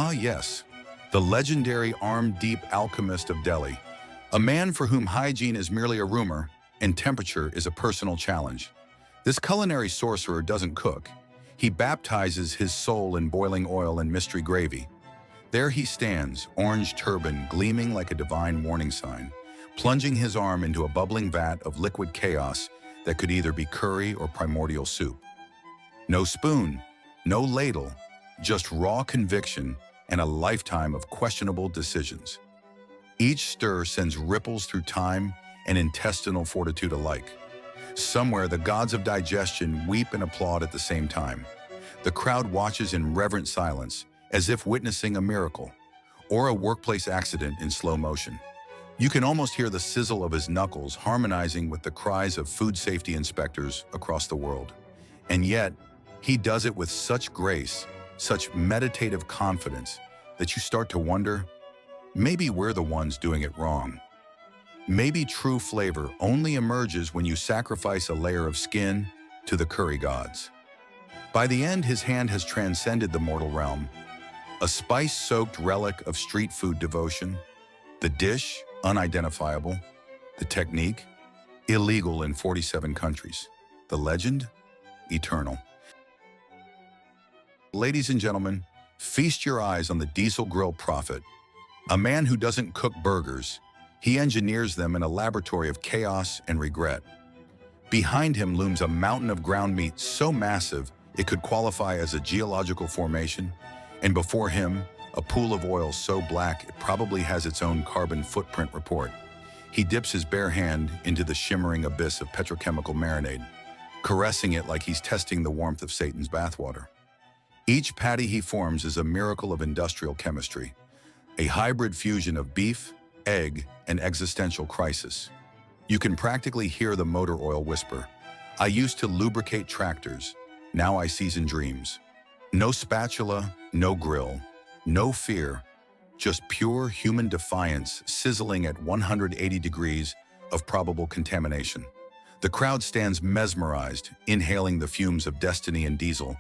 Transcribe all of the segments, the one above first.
Ah, yes, the legendary arm-deep alchemist of Delhi, a man for whom hygiene is merely a rumor and temperature is a personal challenge. This culinary sorcerer doesn't cook. He baptizes his soul in boiling oil and mystery gravy. There he stands, orange turban gleaming like a divine warning sign, plunging his arm into a bubbling vat of liquid chaos that could either be curry or primordial soup. No spoon, no ladle, just raw conviction and a lifetime of questionable decisions. Each stir sends ripples through time and intestinal fortitude alike. Somewhere, the gods of digestion weep and applaud at the same time. The crowd watches in reverent silence, as if witnessing a miracle, or a workplace accident in slow motion. You can almost hear the sizzle of his knuckles harmonizing with the cries of food safety inspectors across the world. And yet, he does it with such grace, such meditative confidence, that you start to wonder, maybe we're the ones doing it wrong. Maybe true flavor only emerges when you sacrifice a layer of skin to the curry gods. By the end, his hand has transcended the mortal realm, a spice-soaked relic of street food devotion. The dish, unidentifiable. The technique, illegal in 47 countries. The legend, eternal. Ladies and gentlemen, feast your eyes on the diesel grill prophet, a man who doesn't cook burgers. He engineers them in a laboratory of chaos and regret. Behind him looms a mountain of ground meat so massive it could qualify as a geological formation, and before him, a pool of oil so black it probably has its own carbon footprint report. He dips his bare hand into the shimmering abyss of petrochemical marinade, caressing it like he's testing the warmth of Satan's bathwater. Each patty he forms is a miracle of industrial chemistry, a hybrid fusion of beef, egg, and existential crisis. You can practically hear the motor oil whisper, "I used to lubricate tractors, now I season dreams." No spatula, no grill, no fear, just pure human defiance sizzling at 180 degrees of probable contamination. The crowd stands mesmerized, inhaling the fumes of destiny and diesel,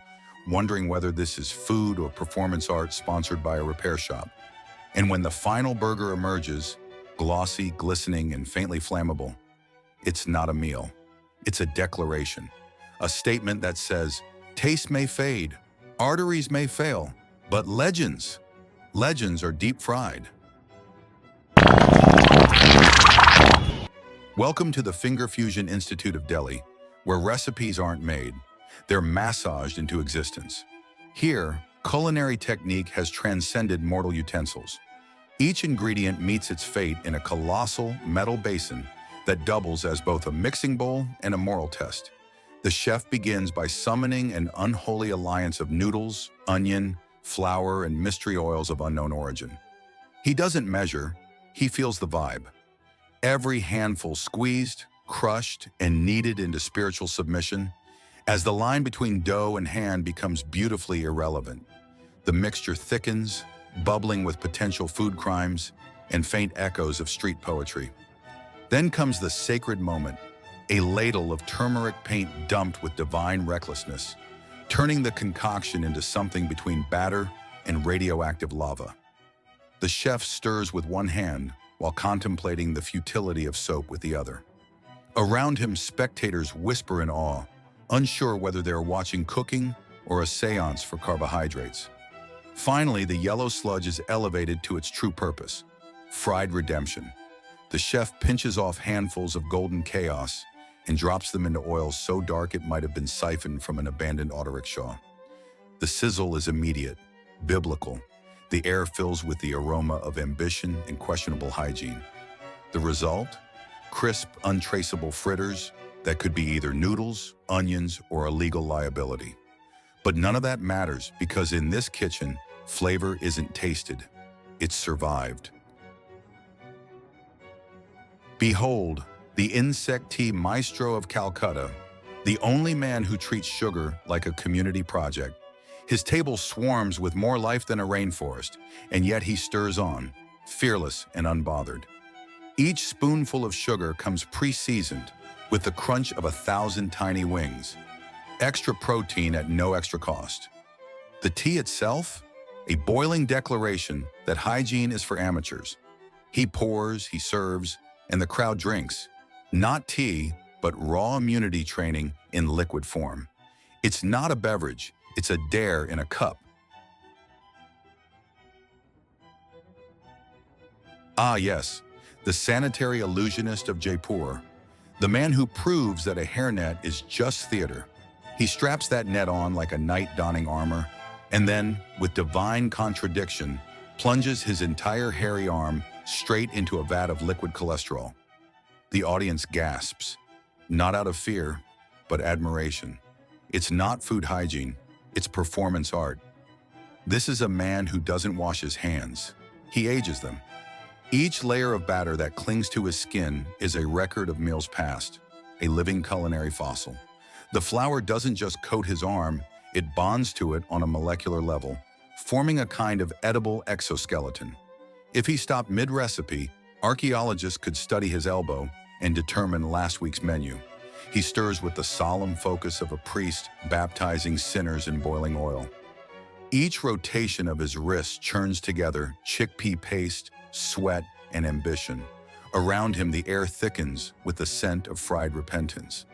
wondering whether this is food or performance art sponsored by a repair shop. And when the final burger emerges, glossy, glistening, and faintly flammable, it's not a meal. It's a declaration, a statement that says, taste may fade, arteries may fail, but legends are deep fried. Welcome to the Finger Fusion Institute of Delhi, where recipes aren't made, they're massaged into existence. Here, culinary technique has transcended mortal utensils. Each ingredient meets its fate in a colossal metal basin that doubles as both a mixing bowl and a moral test. The chef begins by summoning an unholy alliance of noodles, onion, flour, and mystery oils of unknown origin. He doesn't measure, he feels the vibe. Every handful squeezed, crushed, and kneaded into spiritual submission. As the line between dough and hand becomes beautifully irrelevant, the mixture thickens, bubbling with potential food crimes and faint echoes of street poetry. Then comes the sacred moment, a ladle of turmeric paint dumped with divine recklessness, turning the concoction into something between batter and radioactive lava. The chef stirs with one hand while contemplating the futility of soap with the other. Around him, spectators whisper in awe, unsure whether they're watching cooking or a seance for carbohydrates. Finally, the yellow sludge is elevated to its true purpose, fried redemption. The chef pinches off handfuls of golden chaos and drops them into oil so dark it might have been siphoned from an abandoned auto rickshaw. The sizzle is immediate, biblical. The air fills with the aroma of ambition and questionable hygiene. The result? Crisp, untraceable fritters that could be either noodles, onions, or a legal liability. But none of that matters because in this kitchen, flavor isn't tasted, it's survived. Behold, the insect tea maestro of Calcutta, the only man who treats sugar like a community project. His table swarms with more life than a rainforest, and yet he stirs on, fearless and unbothered. Each spoonful of sugar comes pre-seasoned with the crunch of 1,000 tiny wings. Extra protein at no extra cost. The tea itself? a boiling declaration that hygiene is for amateurs. He pours, he serves, and the crowd drinks. Not tea, but raw immunity training in liquid form. It's not a beverage, it's a dare in a cup. Ah yes, the sanitary illusionist of Jaipur, the man who proves that a hairnet is just theater. He straps that net on like a knight donning armor, and then, with divine contradiction, plunges his entire hairy arm straight into a vat of liquid cholesterol. The audience gasps, not out of fear, but admiration. It's not food hygiene, it's performance art. This is a man who doesn't wash his hands. He ages them. Each layer of batter that clings to his skin is a record of meals past, a living culinary fossil. The flour doesn't just coat his arm, it bonds to it on a molecular level, forming a kind of edible exoskeleton. If he stopped mid-recipe, archaeologists could study his elbow and determine last week's menu. He stirs with the solemn focus of a priest baptizing sinners in boiling oil. Each rotation of his wrist churns together chickpea paste, sweat, and ambition. Around him, the air thickens with the scent of fried repentance.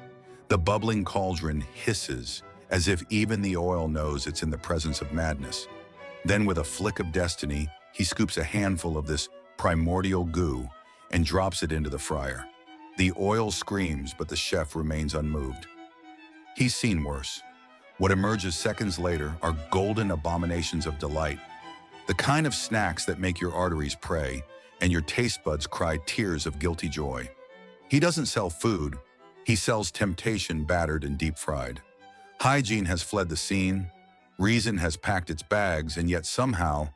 The bubbling cauldron hisses as if even the oil knows it's in the presence of madness. Then, with a flick of destiny, he scoops a handful of this primordial goo and drops it into the fryer. The oil screams, but the chef remains unmoved. He's seen worse. What emerges seconds later are golden abominations of delight, the kind of snacks that make your arteries pray and your taste buds cry tears of guilty joy. He doesn't sell food, he sells temptation battered and deep-fried. Hygiene has fled the scene, reason has packed its bags, and yet somehow,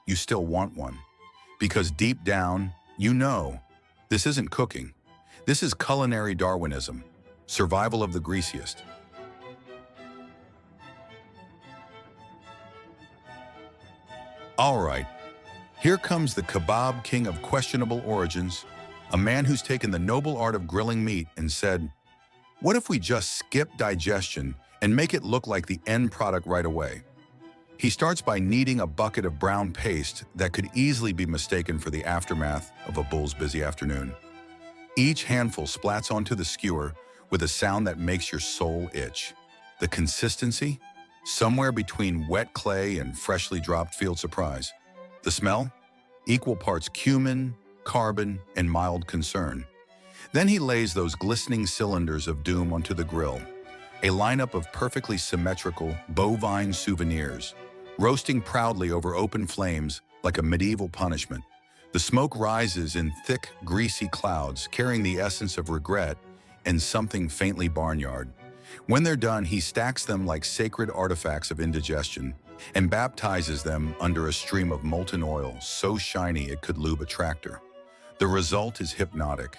you still want one. Because deep down, you know, this isn't cooking. This is culinary Darwinism, survival of the greasiest. All right, here comes the kebab king of questionable origins, a man who's taken the noble art of grilling meat and said, what if we just skip digestion and make it look like the end product right away? He starts by kneading a bucket of brown paste that could easily be mistaken for the aftermath of a bull's busy afternoon. Each handful splats onto the skewer with a sound that makes your soul itch. The consistency? Somewhere between wet clay and freshly dropped field surprise. The smell? Equal parts cumin, carbon, and mild concern. Then he lays those glistening cylinders of doom onto the grill, a lineup of perfectly symmetrical bovine souvenirs, roasting proudly over open flames like a medieval punishment. The smoke rises in thick, greasy clouds, carrying the essence of regret and something faintly barnyard. When they're done, he stacks them like sacred artifacts of indigestion and baptizes them under a stream of molten oil so shiny it could lube a tractor. The result is hypnotic,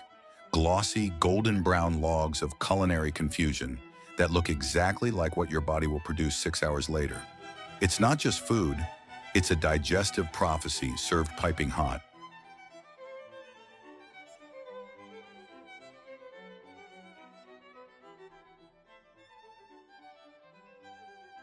glossy, golden brown logs of culinary confusion that look exactly like what your body will produce 6 hours later. It's not just food, it's a digestive prophecy served piping hot.